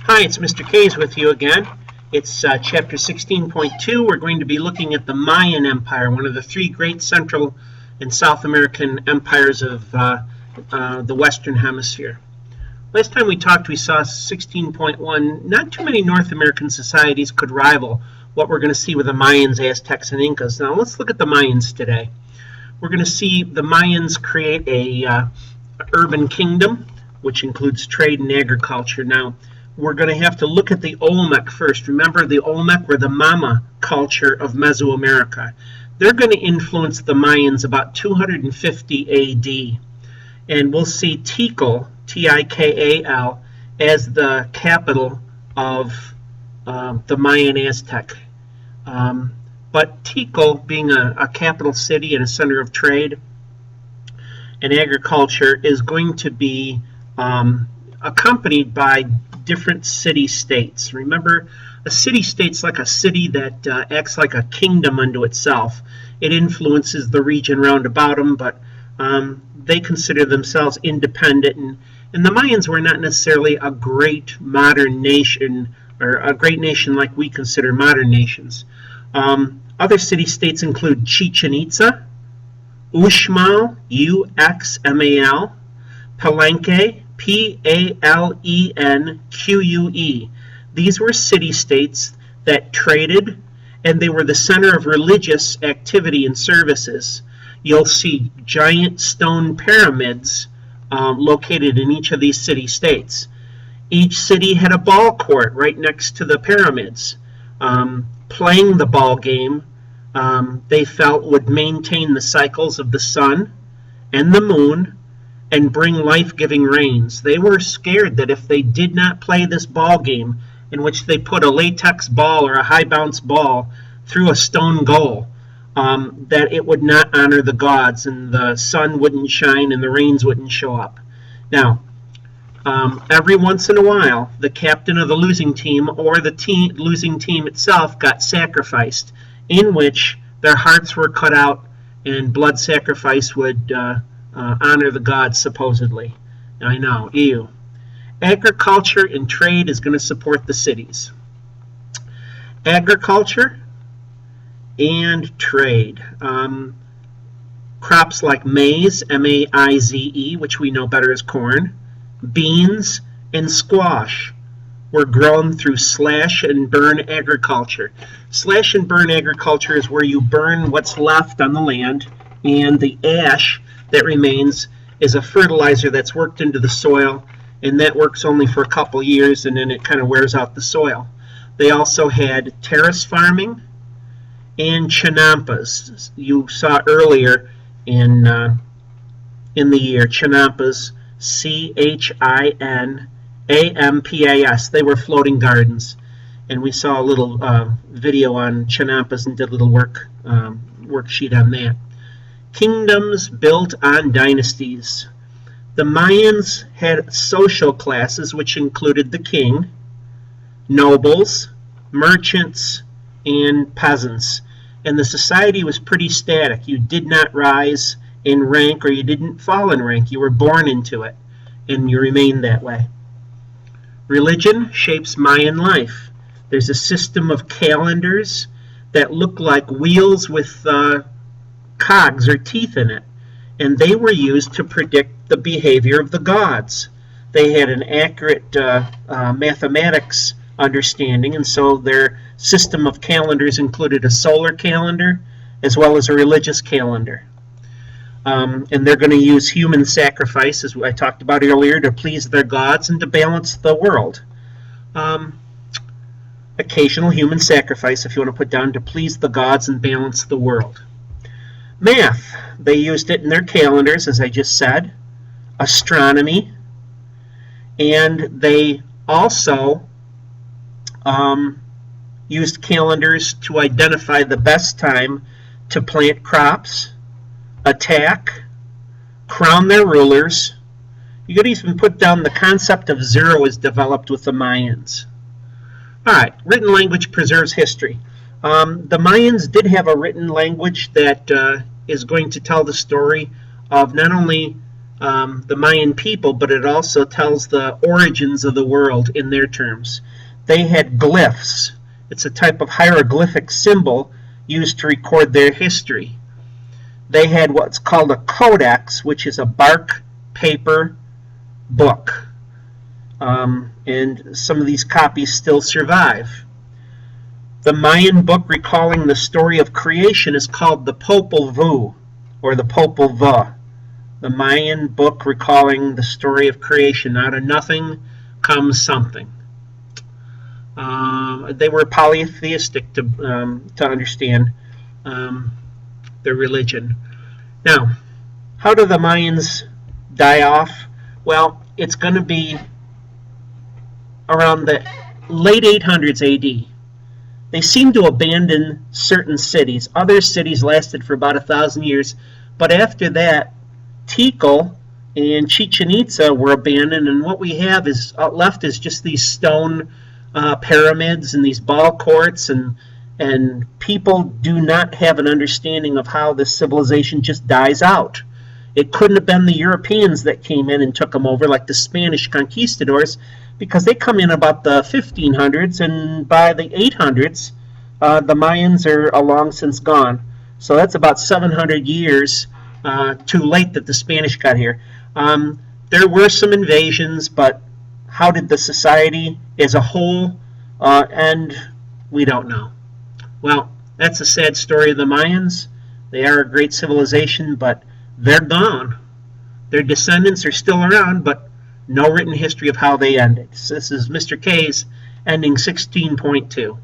Hi, it's Mr. Kays with you again. It's chapter 16.2. We're going to be looking at the Mayan Empire, one of the three great Central and South American empires of the Western Hemisphere. Last time we talked, we saw 16.1. Not too many North American societies could rival what we're going to see with the Mayans, Aztecs, and Incas. Now let's look at the Mayans today. We're going to see the Mayans create a urban kingdom, which includes trade and agriculture. Now, we're going to have to look at the Olmec first. Remember, the Olmec were the Mama culture of Mesoamerica. They're going to influence the Mayans about 250 AD. And we'll see Tikal, Tikal, as the capital of the Mayan Aztec. But Tikal, being a capital city and a center of trade and agriculture, is going to be accompanied by different city-states. Remember, a city-state's like a city that acts like a kingdom unto itself. It influences the region round about them, but they consider themselves independent. And the Mayans were not necessarily a great modern nation, or a great nation like we consider modern nations. Other city-states include Chichen Itza, Uxmal, Uxmal, Palenque, Palenque. These were city-states that traded, and they were the center of religious activity and services. You'll see giant stone pyramids located in each of these city-states. Each city had a ball court right next to the pyramids. Playing the ball game, they felt, would maintain the cycles of the sun and the moon and bring life-giving rains. They were scared that if they did not play this ball game, in which they put a latex ball or a high bounce ball through a stone goal, that it would not honor the gods, and the sun wouldn't shine and the rains wouldn't show up. Now, every once in a while, the captain of the losing team or the losing team itself got sacrificed, in which their hearts were cut out and blood sacrifice would honor the gods, supposedly. I know, ew. Agriculture and trade is going to support the cities. Agriculture and trade. Crops like maize, M-A-I-Z-E, which we know better as corn, beans, and squash were grown through slash and burn agriculture. Slash and burn agriculture is where you burn what's left on the land, and the ash that remains is a fertilizer that's worked into the soil, and that works only for a couple years, and then it kind of wears out the soil. They also had terrace farming and chinampas. You saw earlier in the year chinampas, C-H-I-N-A-M-P-A-S. They were floating gardens, and we saw a little video on chinampas and did a little worksheet on that. Kingdoms built on dynasties. The Mayans had social classes, which included the king, nobles, merchants, and peasants. And the society was pretty static. You did not rise in rank, or you didn't fall in rank. You were born into it, and you remained that way. Religion shapes Mayan life. There's a system of calendars that look like wheels with cogs or teeth in it, and they were used to predict the behavior of the gods. They had an accurate mathematics understanding, and so their system of calendars included a solar calendar as well as a religious calendar. And they're going to use human sacrifice, as I talked about earlier, to please their gods and to balance the world. Occasional human sacrifice, if you want to put down, to please the gods and balance the world. Math, they used it in their calendars, as I just said. Astronomy, and they also used calendars to identify the best time to plant crops, attack, crown their rulers. You could even put down the concept of zero is developed with the Mayans. All right, written language preserves history. The Mayans did have a written language that is going to tell the story of not only the Mayan people, but it also tells the origins of the world in their terms. They had glyphs. It's a type of hieroglyphic symbol used to record their history. They had what's called a codex, which is a bark paper book. And some of these copies still survive. The Mayan book recalling the story of creation is called the Popol Vuh, or the Popol Vuh. The Mayan book recalling the story of creation. Out of nothing comes something. They were polytheistic to understand their religion. Now, how do the Mayans die off? Well, it's going to be around the late 800s AD. They seem to abandon certain cities. Other cities lasted for about 1,000 years, but after that, Tikal and Chichen Itza were abandoned, and what we have is left is just these stone pyramids and these ball courts, and people do not have an understanding of how this civilization just dies out. It couldn't have been the Europeans that came in and took them over, like the Spanish conquistadors, because they come in about the 1500s, and by the 800s, the Mayans are long since gone. So that's about 700 years too late that the Spanish got here. There were some invasions, but how did the society as a whole end? We don't know. Well, that's a sad story of the Mayans. They are a great civilization, but they're gone. Their descendants are still around, but no written history of how they ended. So this is Mr. K's ending 16.2.